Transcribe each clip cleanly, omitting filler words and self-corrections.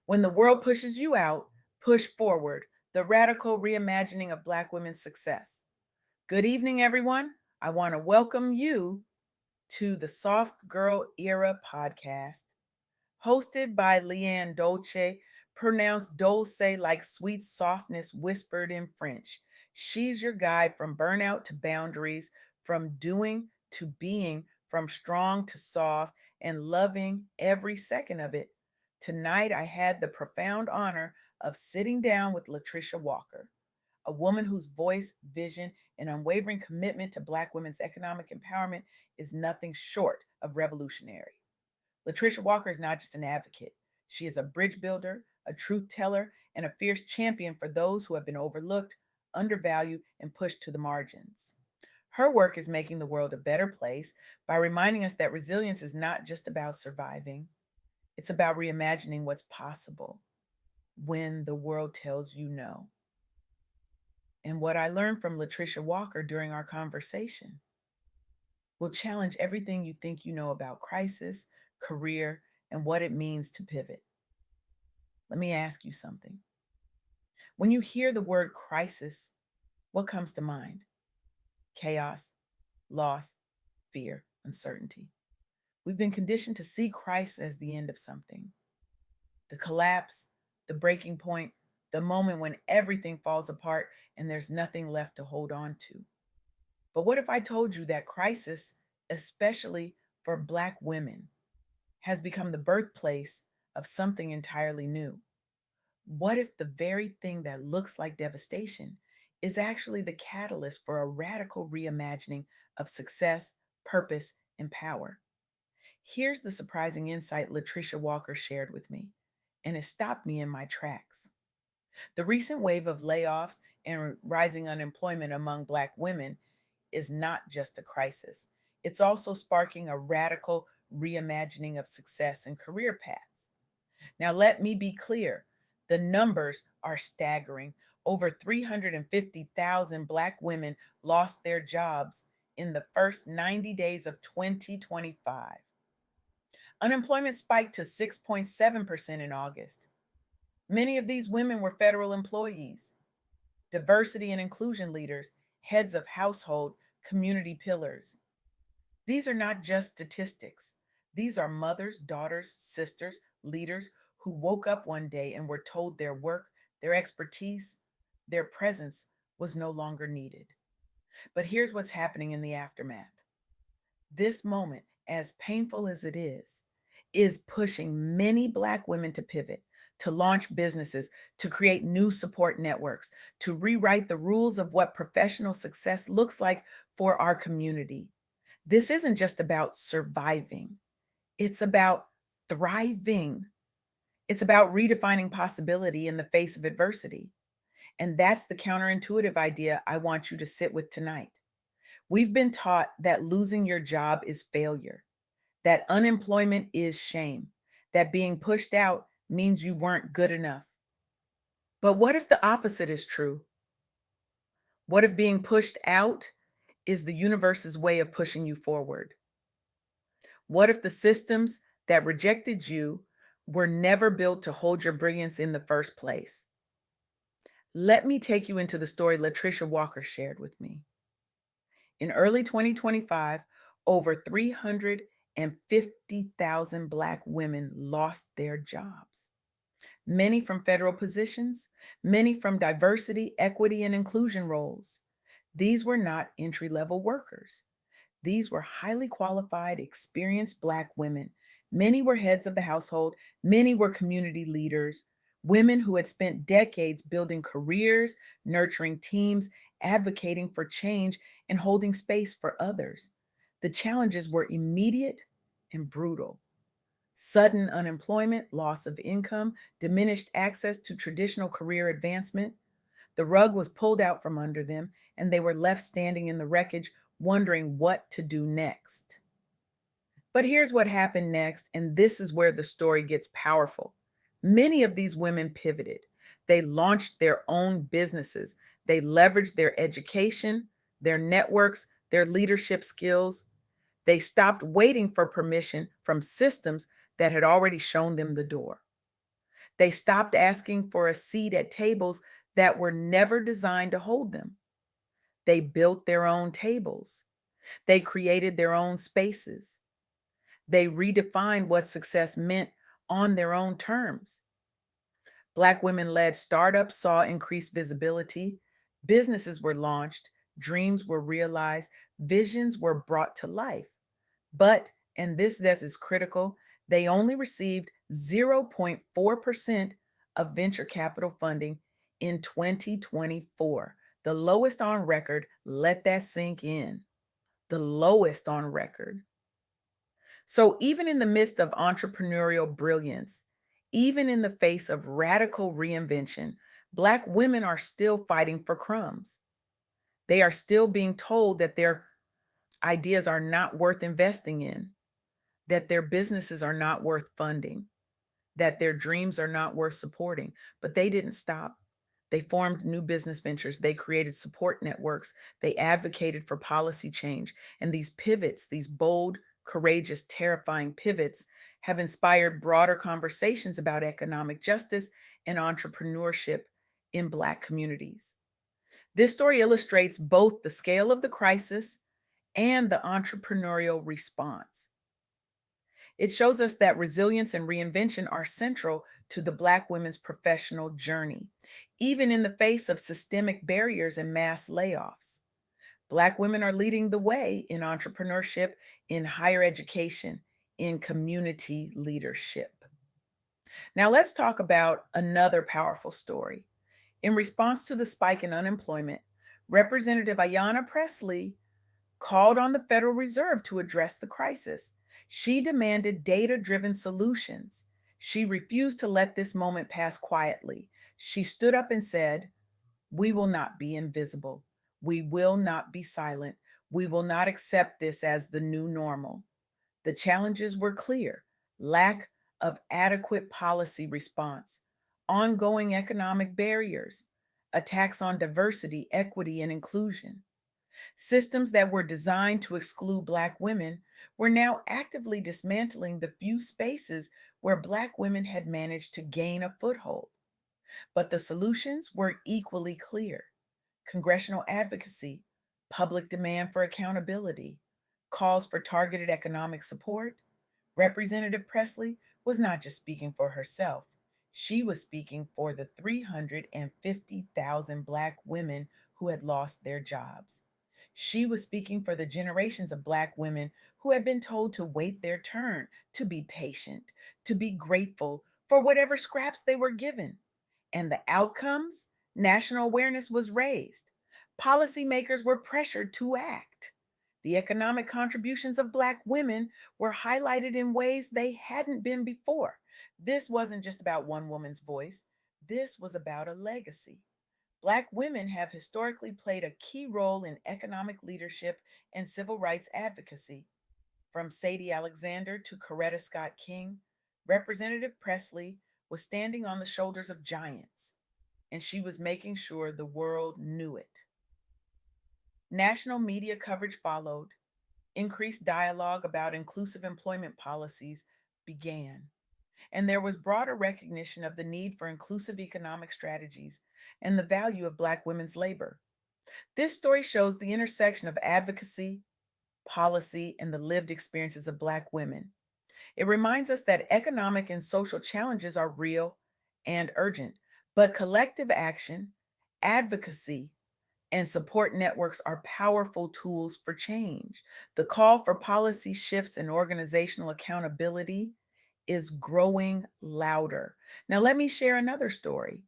When the world pushes you out, push forward. The radical reimagining of Black women's success. Good evening, everyone. I want to welcome you to the Soft Girl Era podcast, hosted by LeAnne Dolce, pronounced Dolce like sweet softness whispered in French. She's your guide from burnout to boundaries, from doing to being, from strong to soft, and loving every second of it. Tonight, I had the profound honor of sitting down with Latricia Walker, a woman whose voice, vision, and unwavering commitment to Black women's economic empowerment is nothing short of revolutionary. Latricia Walker is not just an advocate. She is a bridge builder, a truth teller, and a fierce champion for those who have been overlooked, undervalued, and pushed to the margins. Her work is making the world a better place by reminding us that resilience is not just about surviving, it's about reimagining what's possible when the world tells you no. And what I learned from Latricia Walker during our conversation will challenge everything you think you know about crisis, career, and what it means to pivot. Let me ask you something. When you hear the word crisis, what comes to mind? Chaos, loss, fear, uncertainty. We've been conditioned to see crisis as the end of something, the collapse, the breaking point, the moment when everything falls apart and there's nothing left to hold on to. But what if I told you that crisis, especially for Black women, has become the birthplace of something entirely new? What if the very thing that looks like devastation is actually the catalyst for a radical reimagining of success, purpose, and power? Here's the surprising insight Latricia Walker shared with me, and it stopped me in my tracks. The recent wave of layoffs and rising unemployment among Black women is not just a crisis, it's also sparking a radical reimagining of success and career paths. Now, let me be clear, the numbers are staggering. Over 350,000 Black women lost their jobs in the first 90 days of 2025. Unemployment spiked to 6.7% in August. Many of these women were federal employees, diversity and inclusion leaders, heads of household, community pillars. These are not just statistics. These are mothers, daughters, sisters, leaders who woke up one day and were told their work, their expertise, their presence was no longer needed. But here's what's happening in the aftermath. This moment, as painful as it is pushing many Black women to pivot, to launch businesses, to create new support networks, to rewrite the rules of what professional success looks like for our community. This isn't just about surviving, it's about thriving. It's about redefining possibility in the face of adversity. And that's the counterintuitive idea I want you to sit with tonight. We've been taught that losing your job is failure, that unemployment is shame, that being pushed out means you weren't good enough. But what if the opposite is true? What if being pushed out is the universe's way of pushing you forward? What if the systems that rejected you were never built to hold your brilliance in the first place? Let me take you into the story Latricia Walker shared with me. In early 2025, over 350,000 Black women lost their jobs, many from federal positions, many from diversity, equity, and inclusion roles. These were not entry level workers. These were highly qualified, experienced Black women. Many were heads of the household, many were community leaders, women who had spent decades building careers, nurturing teams, advocating for change, and holding space for others. The challenges were immediate and brutal. Sudden unemployment, loss of income, diminished access to traditional career advancement. The rug was pulled out from under them, and they were left standing in the wreckage, wondering what to do next. But here's what happened next, and this is where the story gets powerful. Many of these women pivoted. They launched their own businesses. They leveraged their education, their networks, their leadership skills. They stopped waiting for permission from systems that had already shown them the door. They stopped asking for a seat at tables that were never designed to hold them. They built their own tables. They created their own spaces. They redefined what success meant on their own terms. Black women led startups saw increased visibility, businesses were launched, dreams were realized, visions were brought to life. But, and this is critical, they only received 0.4% of venture capital funding in 2024, the lowest on record. Let that sink in. The lowest on record. So, even in the midst of entrepreneurial brilliance, even in the face of radical reinvention, Black women are still fighting for crumbs. They are still being told that their ideas are not worth investing in, that their businesses are not worth funding, that their dreams are not worth supporting. But they didn't stop. They formed new business ventures. They created support networks. They advocated for policy change. And these pivots, these bold, courageous, terrifying pivots, have inspired broader conversations about economic justice and entrepreneurship in Black communities. This story illustrates both the scale of the crisis and the entrepreneurial response. It shows us that resilience and reinvention are central to the Black women's professional journey, even in the face of systemic barriers and mass layoffs. Black women are leading the way in entrepreneurship, in higher education, in community leadership. Now, let's talk about another powerful story. In response to the spike in unemployment, Representative Ayanna Pressley called on the Federal Reserve to address the crisis. She demanded data driven solutions. She refused to let this moment pass quietly. She stood up and said, "We will not be invisible. We will not be silent. We will not accept this as the new normal." The challenges were clear: lack of adequate policy response, ongoing economic barriers, attacks on diversity, equity, and inclusion. Systems that were designed to exclude Black women were now actively dismantling the few spaces where Black women had managed to gain a foothold. But the solutions were equally clear: congressional advocacy, public demand for accountability, calls for targeted economic support. Representative Presley was not just speaking for herself, she was speaking for the 350,000 Black women who had lost their jobs. She was speaking for the generations of Black women who had been told to wait their turn, to be patient, to be grateful for whatever scraps they were given. And the outcomes? National awareness was raised. Policymakers were pressured to act. The economic contributions of Black women were highlighted in ways they hadn't been before. This wasn't just about one woman's voice, this was about a legacy. Black women have historically played a key role in economic leadership and civil rights advocacy. From Sadie Alexander to Coretta Scott King, Representative Presley was standing on the shoulders of giants, and she was making sure the world knew it. National media coverage followed, increased dialogue about inclusive employment policies began, and there was broader recognition of the need for inclusive economic strategies and the value of Black women's labor. This story shows the intersection of advocacy, policy, and the lived experiences of Black women. It reminds us that economic and social challenges are real and urgent, but collective action, advocacy, and support networks are powerful tools for change. The call for policy shifts and organizational accountability is growing louder. Now, let me share another story.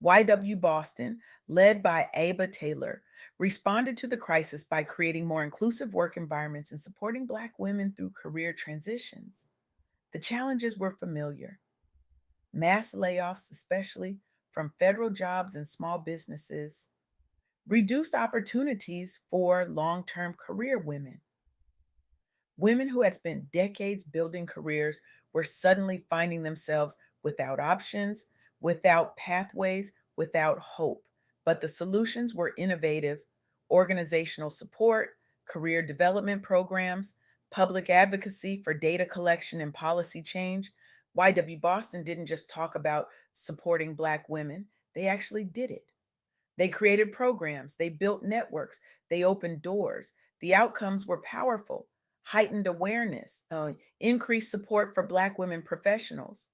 YW Boston, led by Aba Taylor, responded to the crisis by creating more inclusive work environments and supporting Black women through career transitions. The challenges were familiar: mass layoffs, especially from federal jobs and small businesses, reduced opportunities for long term career women. Women who had spent decades building careers were suddenly finding themselves without options, without pathways, without hope. But the solutions were innovative: organizational support, career development programs, public advocacy for data collection and policy change. YW Boston didn't just talk about supporting Black women, they actually did it. They created programs, they built networks, they opened doors. The outcomes were powerful: heightened awareness, increased support for Black women professionals,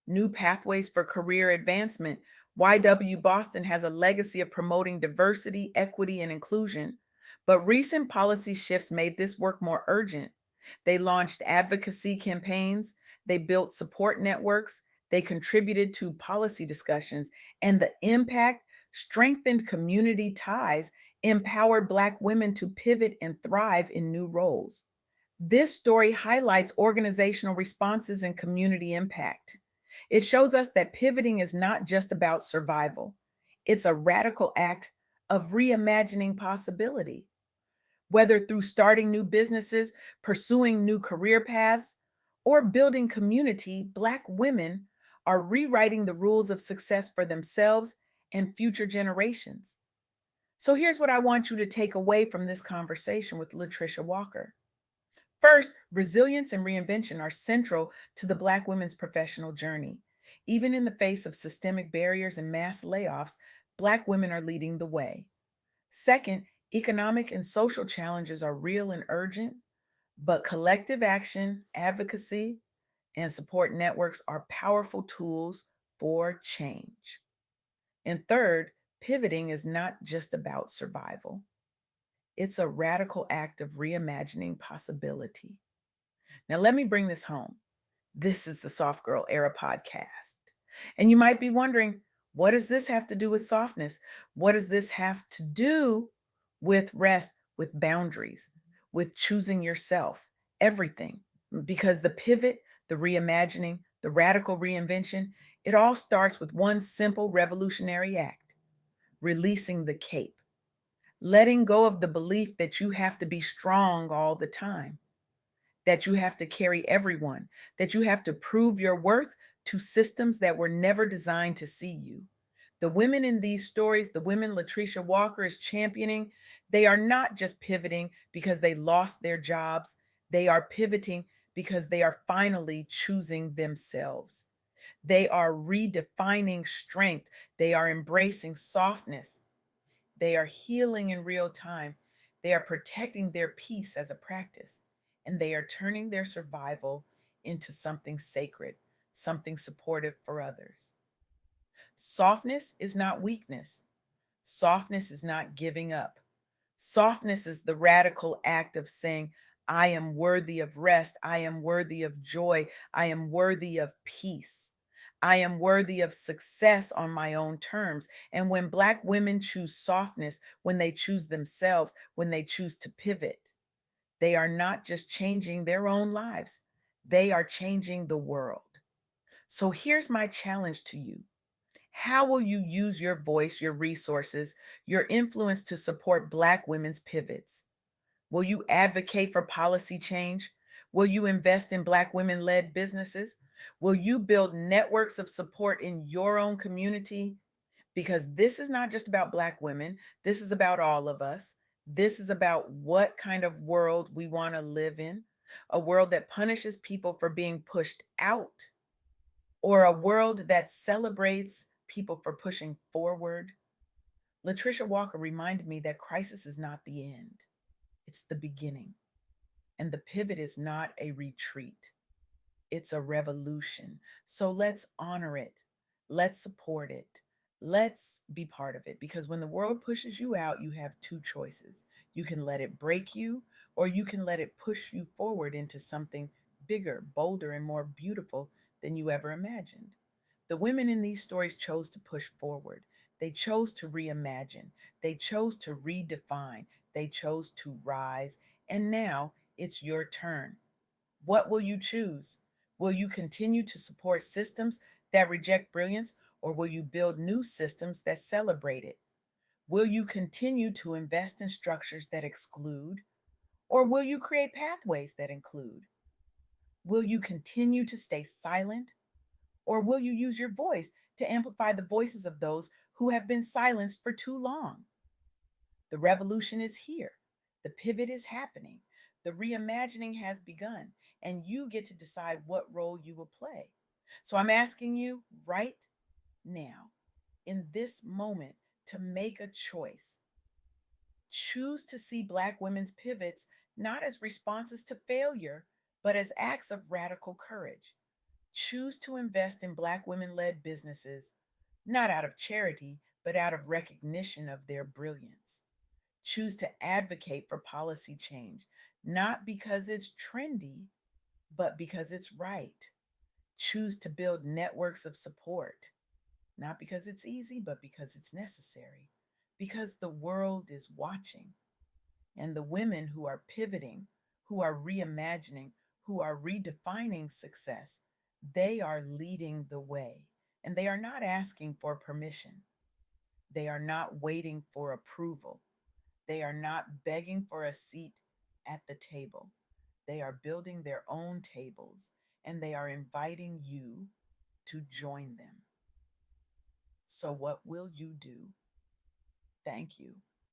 new pathways for career advancement. YW Boston has a legacy of promoting diversity, equity, and inclusion, but recent policy shifts made this work more urgent. They launched advocacy campaigns, they built support networks, they contributed to policy discussions, and the impact strengthened community ties, empowered Black women to pivot and thrive in new roles. This story highlights organizational responses and community impact. It shows us that pivoting is not just about survival, it's a radical act of reimagining possibility. Whether through starting new businesses, pursuing new career paths, or building community, Black women are rewriting the rules of success for themselves and future generations. So here's what I want you to take away from this conversation with Latricia Walker. First, resilience and reinvention are central to the Black women's professional journey. Even in the face of systemic barriers and mass layoffs, Black women are leading the way. Second, economic and social challenges are real and urgent, but collective action, advocacy, and support networks are powerful tools for change. And third, pivoting is not just about survival, it's a radical act of reimagining possibility. Now, let me bring this home. This is the Soft Girl Era podcast. And you might be wondering, what does this have to do with softness? What does this have to do with rest, with boundaries, with choosing yourself? Everything. Because the pivot, the reimagining, the radical reinvention, it all starts with one simple revolutionary act: releasing the cape, letting go of the belief that you have to be strong all the time, that you have to carry everyone, that you have to prove your worth to systems that were never designed to see you. The women in these stories, the women Latricia Walker is championing, they are not just pivoting because they lost their jobs. They are pivoting because they are finally choosing themselves. They are redefining strength. They are embracing softness. They are healing in real time. They are protecting their peace as a practice. And they are turning their survival into something sacred, something supportive for others. Softness is not weakness. Softness is not giving up. Softness is the radical act of saying, I am worthy of rest. I am worthy of joy. I am worthy of peace. I am worthy of success on my own terms. And when Black women choose softness, when they choose themselves, when they choose to pivot, they are not just changing their own lives, they are changing the world. So here's my challenge to you: how will you use your voice, your resources, your influence to support Black women's pivots? Will you advocate for policy change? Will you invest in Black women led businesses? Will you build networks of support in your own community? Because this is not just about Black women, this is about all of us. This is about what kind of world we want to live in: a world that punishes people for being pushed out, or a world that celebrates people for pushing forward. Latricia Walker reminded me that crisis is not the end, it's the beginning. And the pivot is not a retreat, it's a revolution. So let's honor it. Let's support it. Let's be part of it. Because when the world pushes you out, you have two choices. You can let it break you, or you can let it push you forward into something bigger, bolder, and more beautiful than you ever imagined. The women in these stories chose to push forward. They chose to reimagine. They chose to redefine. They chose to rise. And now it's your turn. What will you choose? Will you continue to support systems that reject brilliance, or will you build new systems that celebrate it? Will you continue to invest in structures that exclude, or will you create pathways that include? Will you continue to stay silent, or will you use your voice to amplify the voices of those who have been silenced for too long? The revolution is here. The pivot is happening. The reimagining has begun, and you get to decide what role you will play. So I'm asking you right now, in this moment, to make a choice. Choose to see Black women's pivots not as responses to failure, but as acts of radical courage. Choose to invest in Black women led businesses, not out of charity, but out of recognition of their brilliance. Choose to advocate for policy change, not because it's trendy, but because it's right. Choose to build networks of support, not because it's easy, but because it's necessary. Because the world is watching. And the women who are pivoting, who are reimagining, who are redefining success, they are leading the way. And they are not asking for permission. They are not waiting for approval. They are not begging for a seat at the table. They are building their own tables and they are inviting you to join them. So, what will you do? Thank you